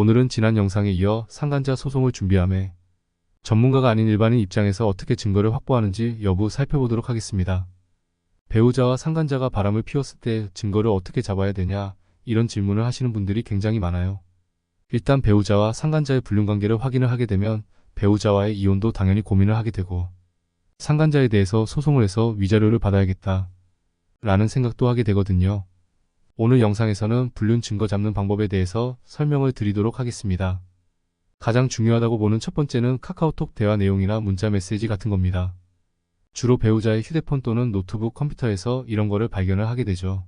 오늘은 지난 영상에 이어 상간자 소송을 준비하며 전문가가 아닌 일반인 입장에서 어떻게 증거를 확보하는지 여부 살펴보도록 하겠습니다. 배우자와 상간자가 바람을 피웠을 때 증거를 어떻게 잡아야 되냐, 이런 질문을 하시는 분들이 굉장히 많아요. 일단 배우자와 상간자의 불륜관계를 확인을 하게 되면 배우자와의 이혼도 당연히 고민을 하게 되고, 상간자에 대해서 소송을 해서 위자료를 받아야겠다 라는 생각도 하게 되거든요. 오늘 영상에서는 불륜 증거 잡는 방법에 대해서 설명을 드리도록 하겠습니다. 가장 중요하다고 보는 첫 번째는 카카오톡 대화 내용이나 문자 메시지 같은 겁니다. 주로 배우자의 휴대폰 또는 노트북 컴퓨터에서 이런 거를 발견을 하게 되죠.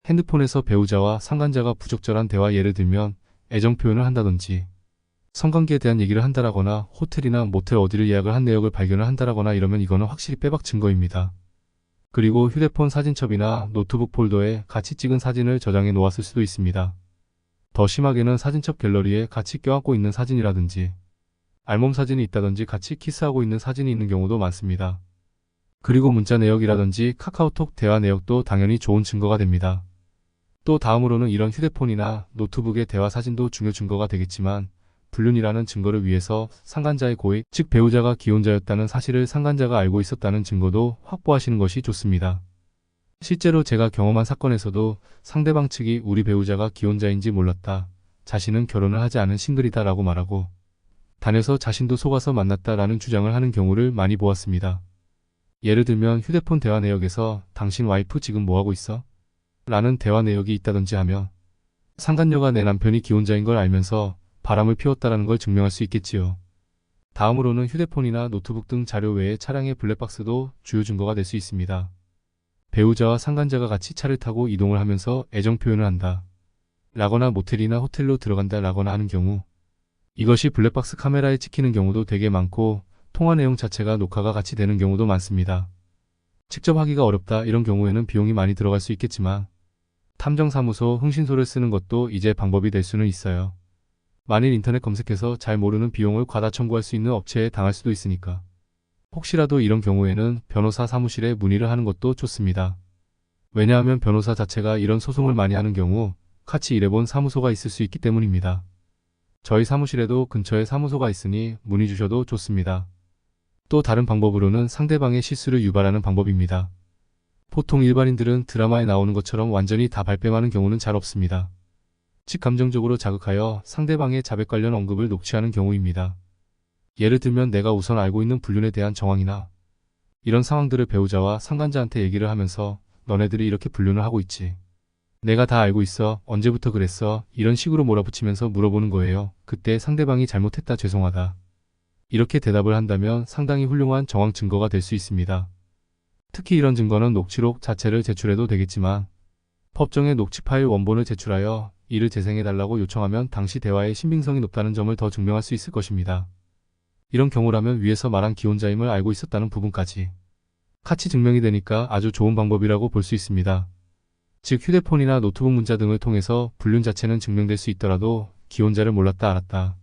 핸드폰에서 배우자와 상간자가 부적절한 대화, 예를 들면 애정 표현을 한다든지 성관계에 대한 얘기를 한다라거나 호텔이나 모텔 어디를 예약을 한 내역을 발견을 한다라거나 이러면 이거는 확실히 빼박 증거입니다. 그리고 휴대폰 사진첩이나 노트북 폴더에 같이 찍은 사진을 저장해 놓았을 수도 있습니다. 더 심하게는 사진첩 갤러리에 같이 껴안고 있는 사진이라든지 알몸 사진이 있다든지 같이 키스하고 있는 사진이 있는 경우도 많습니다. 그리고 문자 내역이라든지 카카오톡 대화 내역도 당연히 좋은 증거가 됩니다. 또 다음으로는 이런 휴대폰이나 노트북의 대화 사진도 중요 증거가 되겠지만, 불륜이라는 증거를 위해서 상간자의 고의, 즉 배우자가 기혼자였다는 사실을 상간자가 알고 있었다는 증거도 확보하시는 것이 좋습니다. 실제로 제가 경험한 사건에서도 상대방 측이 우리 배우자가 기혼자인지 몰랐다, 자신은 결혼을 하지 않은 싱글이다 라고 말하고 다녀서 자신도 속아서 만났다 라는 주장을 하는 경우를 많이 보았습니다. 예를 들면 휴대폰 대화 내역에서 당신 와이프 지금 뭐하고 있어? 라는 대화 내역이 있다든지 하면 상간녀가 내 남편이 기혼자인 걸 알면서 바람을 피웠다라는 걸 증명할 수 있겠지요. 다음으로는 휴대폰이나 노트북 등 자료 외에 차량의 블랙박스도 주요 증거가 될 수 있습니다. 배우자와 상간자가 같이 차를 타고 이동을 하면서 애정 표현을 한다 라거나 모텔이나 호텔로 들어간다 라거나 하는 경우, 이것이 블랙박스 카메라에 찍히는 경우도 되게 많고, 통화 내용 자체가 녹화가 같이 되는 경우도 많습니다. 직접 하기가 어렵다 이런 경우에는 비용이 많이 들어갈 수 있겠지만 탐정사무소, 흥신소를 쓰는 것도 이제 방법이 될 수는 있어요. 만일 인터넷 검색해서 잘 모르는 비용을 과다 청구할 수 있는 업체에 당할 수도 있으니까 혹시라도 이런 경우에는 변호사 사무실에 문의를 하는 것도 좋습니다. 왜냐하면 변호사 자체가 이런 소송을 많이 하는 경우 같이 일해본 사무소가 있을 수 있기 때문입니다. 저희 사무실에도 근처에 사무소가 있으니 문의 주셔도 좋습니다. 또 다른 방법으로는 상대방의 실수를 유발하는 방법입니다. 보통 일반인들은 드라마에 나오는 것처럼 완전히 다 발뺌하는 경우는 잘 없습니다. 즉 감정적으로 자극하여 상대방의 자백 관련 언급을 녹취하는 경우입니다. 예를 들면 내가 우선 알고 있는 불륜에 대한 정황이나 이런 상황들을 배우자와 상간자한테 얘기를 하면서 너네들이 이렇게 불륜을 하고 있지. 내가 다 알고 있어. 언제부터 그랬어? 이런 식으로 몰아붙이면서 물어보는 거예요. 그때 상대방이 잘못했다, 죄송하다, 이렇게 대답을 한다면 상당히 훌륭한 정황 증거가 될 수 있습니다. 특히 이런 증거는 녹취록 자체를 제출해도 되겠지만 법정에 녹취 파일 원본을 제출하여 이를 재생해달라고 요청하면 당시 대화의 신빙성이 높다는 점을 더 증명할 수 있을 것입니다. 이런 경우라면 위에서 말한 기혼자임을 알고 있었다는 부분까지 같이 증명이 되니까 아주 좋은 방법이라고 볼 수 있습니다. 즉 휴대폰이나 노트북 문자 등을 통해서 불륜 자체는 증명될 수 있더라도 기혼자를 몰랐다, 알았다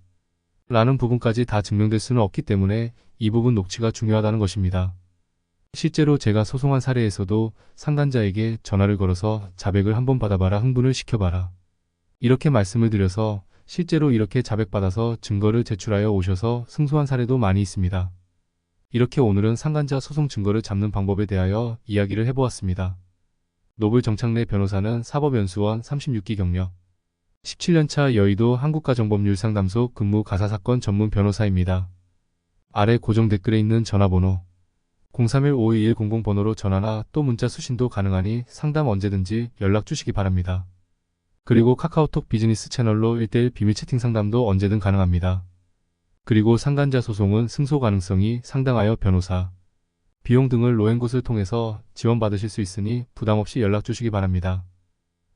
라는 부분까지 다 증명될 수는 없기 때문에 이 부분 녹취가 중요하다는 것입니다. 실제로 제가 소송한 사례에서도 상간자에게 전화를 걸어서 자백을 한번 받아봐라, 흥분을 시켜봐라 이렇게 말씀을 드려서 실제로 이렇게 자백받아서 증거를 제출하여 오셔서 승소한 사례도 많이 있습니다. 이렇게 오늘은 상간자 소송 증거를 잡는 방법에 대하여 이야기를 해보았습니다. 노블 정창래 변호사는 사법연수원 36기 경력, 17년차 여의도 한국가정법률상담소 근무 가사사건 전문 변호사입니다. 아래 고정 댓글에 있는 전화번호 031-521-00 번호로 전화나 또 문자 수신도 가능하니 상담 언제든지 연락 주시기 바랍니다. 그리고 카카오톡 비즈니스 채널로 1:1 비밀 채팅 상담도 언제든 가능합니다. 그리고 상간자 소송은 승소 가능성이 상당하여 변호사, 비용 등을 로엔굿을 통해서 지원받으실 수 있으니 부담없이 연락 주시기 바랍니다.